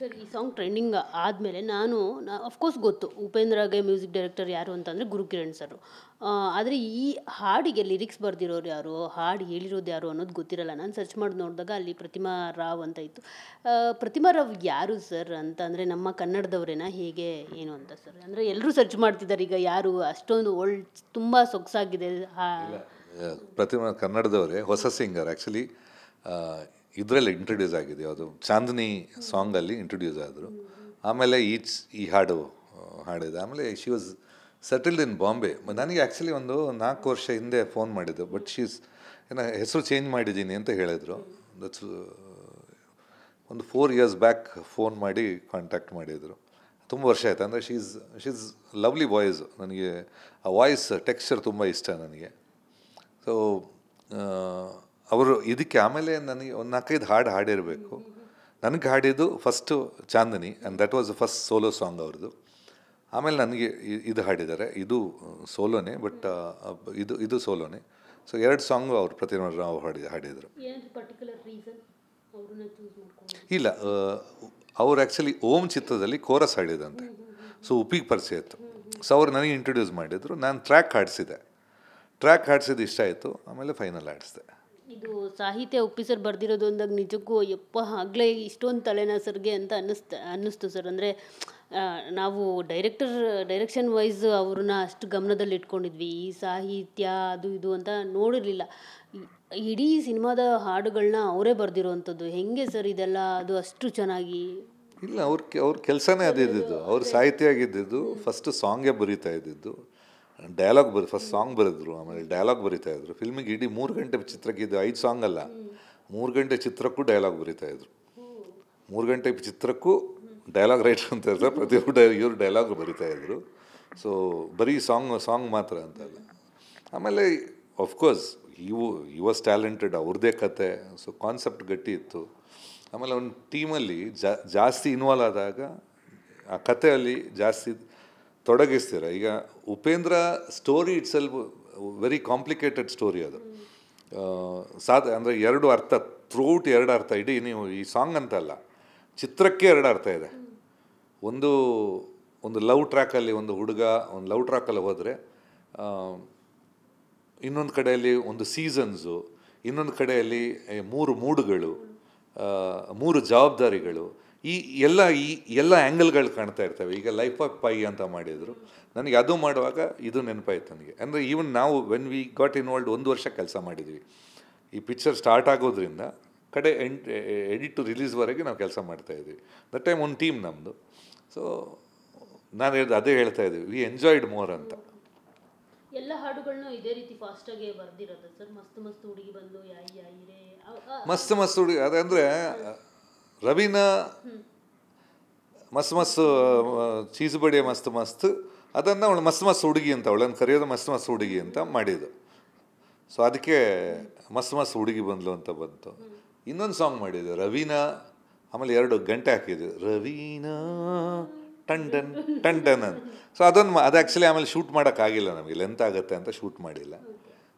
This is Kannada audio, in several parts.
ಸರ್ ಈ ಸಾಂಗ್ ಟ್ರೆಂಡಿಂಗ್ ಆದಮೇಲೆ ಅಫ್ಕೋರ್ಸ್ ಗೊತ್ತು ಉಪೇಂದ್ರಗೆ ಮ್ಯೂಸಿಕ್ ಡೈರೆಕ್ಟರ್ ಯಾರು ಅಂತಂದರೆ ಗುರುಕಿರಣ್ ಸರ್. ಆದರೆ ಈ ಹಾಡಿಗೆ ಲಿರಿಕ್ಸ್ ಬರೆದಿರೋರು ಯಾರು, ಹಾಡು ಹೇಳಿರೋದು ಯಾರು ಅನ್ನೋದು ಗೊತ್ತಿರಲ್ಲ. ನಾನು ಸರ್ಚ್ ಮಾಡಿ ನೋಡಿದಾಗ ಅಲ್ಲಿ ಪ್ರತಿಮಾ ರಾವ್ ಅಂತ ಇತ್ತು. ಪ್ರತಿಮಾ ರಾವ್ ಯಾರು ಸರ್ ಅಂತ ಅಂದರೆ ನಮ್ಮ ಕನ್ನಡದವರೇನಾ ಹೇಗೆ ಏನು ಅಂತ ಸರ್? ಅಂದರೆ ಎಲ್ಲರೂ ಸರ್ಚ್ ಮಾಡ್ತಿದ್ದಾರೆ ಈಗ ಯಾರು ಅಷ್ಟೊಂದು ತುಂಬ ಸೊಗಸಾಗಿದೆ. ಪ್ರತಿಮಾ ಕನ್ನಡದವರೇ, ಹೊಸ ಸಿಂಗರ್. ಆ್ಯಕ್ಚುಲಿ ಇದರಲ್ಲಿ ಇಂಟ್ರೊಡ್ಯೂಸ್ ಆಗಿದೆ, ಅದು ಚಾಂದಿನಿ ಸಾಂಗಲ್ಲಿ ಇಂಟ್ರೊಡ್ಯೂಸ್ ಆದರು. ಆಮೇಲೆ ಈ ಹಾಡಿದೆ. ಆಮೇಲೆ ಶಿ ವಾಸ್ ಸೆಟಲ್ಡ್ ಇನ್ ಬಾಂಬೆ. ನನಗೆ ಆ್ಯಕ್ಚುಲಿ ಒಂದು 4 ವರ್ಷ ಹಿಂದೆ ಫೋನ್ ಮಾಡಿದ್ದು, ಬಟ್ ಹೆಸರು ಚೇಂಜ್ ಮಾಡಿದ್ದೀನಿ ಅಂತ ಹೇಳಿದರು. ದಟ್ಸ್ ಒಂದು 4 years ಬ್ಯಾಕ್ ಫೋನ್ ಮಾಡಿ ಕಾಂಟ್ಯಾಕ್ಟ್ ಮಾಡಿದರು. ತುಂಬ ವರ್ಷ ಆಯಿತು. ಅಂದರೆ ಶೀಸ್ ಲವ್ಲಿ ವಾಯ್ಸ್. ನನಗೆ ಆ ವಾಯ್ಸ್ ಟೆಕ್ಸ್ಚರ್ ತುಂಬ ಇಷ್ಟ ನನಗೆ. ಸೊ ಅವರು ಇದಕ್ಕೆ ಆಮೇಲೆ ನನಗೆ ಒಂದು 4-5 ಹಾಡು ಹಾಡಿರಬೇಕು. ನನಗೆ ಹಾಡಿದ್ದು first Chandini, and that was the first solo song ಅವ್ರದ್ದು. ಆಮೇಲೆ ನನಗೆ ಇದು ಹಾಡಿದ್ದಾರೆ, ಇದು ಸೋಲೋನೇ, ಬಟ್ ಇದು ಸೋಲೋನೇ. ಸೊ 2 ಸಾಂಗು ಅವರು ಪ್ರತಿಮಾ ರಾವ್ ಹಾಡಿದರು. ಇಲ್ಲ, ಅವ್ರು ಆ್ಯಕ್ಚುಲಿ ಓಂ ಚಿತ್ರದಲ್ಲಿ ಕೋರಸ್ ಹಾಡಿದಂತೆ. ಸೊ ಉಪ್ಪಿಗೆ ಪರಿಚಯ ಇತ್ತು. ಸೊ ಅವ್ರು ನನಗೆ ಇಂಟ್ರೊಡ್ಯೂಸ್ ಮಾಡಿದರು. ನಾನು ಟ್ರ್ಯಾಕ್ ಹಾಡಿಸಿದ್ದು ಇಷ್ಟ ಆಯಿತು. ಆಮೇಲೆ ಫೈನಲ್ ಹಾಡಿಸಿದೆ. ಇದು ಸಾಹಿತ್ಯ ಉಪ್ಪಿ ಸರ್ ಬರೆದಿರೋದು ಅಂದಾಗ ನಿಜಕ್ಕೂ ಆಗಲೇ ಇಷ್ಟೊಂದು ತಲೆನಸರಿಗೆ ಅಂತ ಅನ್ನಿಸ್ತು ಸರ್. ಅಂದರೆ ನಾವು ಡೈರೆಕ್ಷನ್ ವೈಸ್ ಅವ್ರನ್ನ ಅಷ್ಟು ಗಮನದಲ್ಲಿ ಇಟ್ಕೊಂಡಿದ್ವಿ. ಈ ಸಾಹಿತ್ಯ ಅದು ಇದು ಅಂತ ನೋಡಿರಲಿಲ್ಲ. ಇಡೀ ಸಿನಿಮಾದ ಹಾಡುಗಳನ್ನ ಅವರೇ ಬರೆದಿರೋವಂಥದ್ದು ಹೆಂಗೆ ಸರ್ ಇದೆಲ್ಲ? ಅದು ಅಷ್ಟು ಚೆನ್ನಾಗಿ ಇಲ್ಲ, ಅವ್ರ ಕೆಲಸನೇ ಅದಿದ್ದು. ಅವ್ರ ಸಾಹಿತ್ಯ ಆಗಿದ್ದು. ಫಸ್ಟ್ ಸಾಂಗೇ ಬರೀತಾ ಇದ್ದಿದ್ದು, ಡೈಲಾಗ್ ಫಸ್ಟ್ ಸಾಂಗ್ ಬರೆದ್ರು, ಆಮೇಲೆ ಡೈಲಾಗ್ ಬರೀತಾಯಿದ್ರು. ಫಿಲ್ಮಿಗೆ ಇಡೀ 3 ಗಂಟೆ ಚಿತ್ರಕ್ಕೆ ಇದು 5 ಸಾಂಗ್ ಅಲ್ಲ, 3 ಗಂಟೆ ಚಿತ್ರಕ್ಕೂ ಡೈಲಾಗ್ ಬರೀತಾಯಿದ್ರು. 3 ಗಂಟೆ ಚಿತ್ರಕ್ಕೂ ಡೈಲಾಗ್ ರೈಟರ್ ಅಂತ ಇರ್ತಾರೆ, ಪ್ರತಿಯೊಬ್ಬರು ಇವರು ಡೈಲಾಗ್ ಬರೀತಾಯಿದ್ರು. ಸೊ ಬರೀ ಸಾಂಗ್ ಮಾತ್ರ ಅಂತಲ್ಲ. ಆಮೇಲೆ ಆಫ್ಕೋರ್ಸ್ ಈ ವಾಸ್ ಟ್ಯಾಲೆಂಟೆಡ್, ಅವ್ರದ್ದೇ ಕತೆ. ಸೊ ಕಾನ್ಸೆಪ್ಟ್ ಗಟ್ಟಿ ಇತ್ತು. ಆಮೇಲೆ ಒಂದು ಟೀಮಲ್ಲಿ ಜಾಸ್ತಿ ಇನ್ವಾಲ್ವ್ ಆದಾಗ ಆ ಕಥೆಯಲ್ಲಿ ಜಾಸ್ತಿ ತೊಡಗಿಸ್ತೀರ. ಈಗ Upendra story itself very complicated story. ಅದು ಅಂದರೆ 2 ಅರ್ಥ, ಥ್ರೂಔಟ್ 2 ಅರ್ಥ. ಇಡೀ ನೀವು ಈ ಸಾಂಗ್ ಅಂತಲ್ಲ, ಚಿತ್ರಕ್ಕೆ 2 ಅರ್ಥ ಇದೆ. ಒಂದು ಲವ್ ಟ್ರ್ಯಾಕಲ್ಲಿ ಒಂದು ಹುಡುಗ ಒಂದು ಲವ್ ಟ್ರ್ಯಾಕಲ್ಲಿ ಹೋದರೆ, ಇನ್ನೊಂದು ಕಡೆಯಲ್ಲಿ ಒಂದು ಸೀಸನ್ಸು, ಇನ್ನೊಂದು ಕಡೆಯಲ್ಲಿ 3 ಮೂಡುಗಳು, 3 ಜವಾಬ್ದಾರಿಗಳು, ಈ ಎಲ್ಲ ಆ್ಯಂಗಲ್ಗಳು ಕಾಣ್ತಾ ಇರ್ತವೆ. ಈಗ ಲೈಫ್ ಆಫ್ ಪೈ ಅಂತ ಮಾಡಿದರು. ನನಗೆ ಅದು ಮಾಡುವಾಗ ಇದು ನೆನಪಾಯ್ತು ನನಗೆ. ಅಂದರೆ ಈವನ್ ನಾವು ವೆನ್ ವಿ ಗಾಟ್ ಇನ್ವಾಲ್ಡ್ 1 ವರ್ಷ ಕೆಲಸ ಮಾಡಿದ್ವಿ. ಈ ಪಿಕ್ಚರ್ ಸ್ಟಾರ್ಟ್ ಆಗೋದ್ರಿಂದ ಎಡಿಟ್ ಟು ರಿಲೀಸ್ವರೆಗೆ ನಾವು ಕೆಲಸ ಮಾಡ್ತಾಯಿದ್ವಿ. ದಟ್ ಟೈಮ್ ಒಂದು ಟೀಮ್ ನಮ್ಮದು. ಸೊ ನಾನು ಅದೇ ಹೇಳ್ತಾ ಇದ್ದೀವಿ, ವಿ ಎಂಜಾಯ್ಡ್ ಮೋರ್ ಅಂತ. ಎಲ್ಲ ಹಾಡುಗಳನ್ನ ಇದೇ ರೀತಿ ಫಾಸ್ಟಾಗಿ ಬರ್ದಿರೋದು ಸರ್? ಮಸ್ತ್ ಹುಡುಗಿ ಬಂದು ಮಸ್ತ್ ಹುಡುಗಿ ಅದಂದರೆ ರವೀನಾ ಮಸ್ತ್ ಚೀಸು ಬಡಿಯ ಮಸ್ತ್ ಅದನ್ನು ಅವಳು ಮಸ್ತ್ ಹುಡುಗಿ ಅಂತ, ಅವಳನ್ನು ಕರೆಯೋದು ಮಸ್ತ್ ಹುಡುಗಿ ಅಂತ ಮಾಡಿದ್ದು. ಸೊ ಅದಕ್ಕೆ ಮಸ್ತ್ ಹುಡುಗಿ ಬಂದ್ಲು ಅಂತ ಬಂತು. ಇನ್ನೊಂದು ಸಾಂಗ್ ಮಾಡಿದ್ದು ರವೀನಾ, ಆಮೇಲೆ 2 ಗಂಟೆ ಹಾಕಿದ್ದು ರವೀನಾ ಟಂಡನ್ ಟಂಡನ್ ಅಂತ. ಸೊ ಅದು ಆ್ಯಕ್ಚುಲಿ ಆಮೇಲೆ ಶೂಟ್ ಮಾಡೋಕ್ಕಾಗಿಲ್ಲ ನಮಗೆ, ಲೆಂತ್ ಆಗುತ್ತೆ ಅಂತ ಶೂಟ್ ಮಾಡಿಲ್ಲ.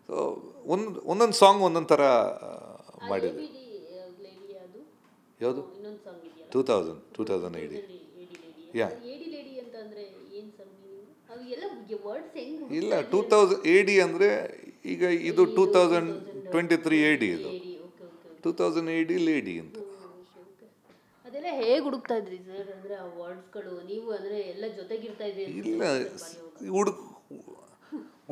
ಸೊ ಒಂದೊಂದು ಸಾಂಗ್ ಒಂದೊಂದು ಥರ ಮಾಡಿದ್ದು. ಯಾವುದು? 2000 ಯಾ ಇಲ್ಲ, 2000 AD ಅಂದರೆ ಈಗ ಇದು 2023 AD, ಇದು 2000 AD ಲೇಡಿ ಅಂತ. ಅದೆಲ್ಲ ಹೇಗೆ ಹುಡುಕ್ತಾ ಇದ್ರಿ ಸರ್? ಅಂದರೆ ಆ ವರ್ಡ್ಸ್ಗಳು ನೀವು ಅಂದರೆ ಎಲ್ಲ ಜೊತೆಗಿರ್ತಾ ಇದ್ರಿ? ಇಲ್ಲ,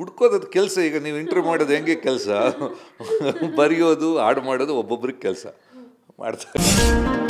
ಹುಡ್ಕೋದು ಕೆಲಸ. ಈಗ ನೀವು ಇಂಟರ್ವ್ಯೂ ಮಾಡೋದು ಹೆಂಗೆ ಕೆಲಸ, ಬರೆಯೋದು ಹಾಡು ಮಾಡೋದು ಒಬ್ಬೊಬ್ರಿಗೆ ಕೆಲಸ ಮಾಡ್ತಾರೆ.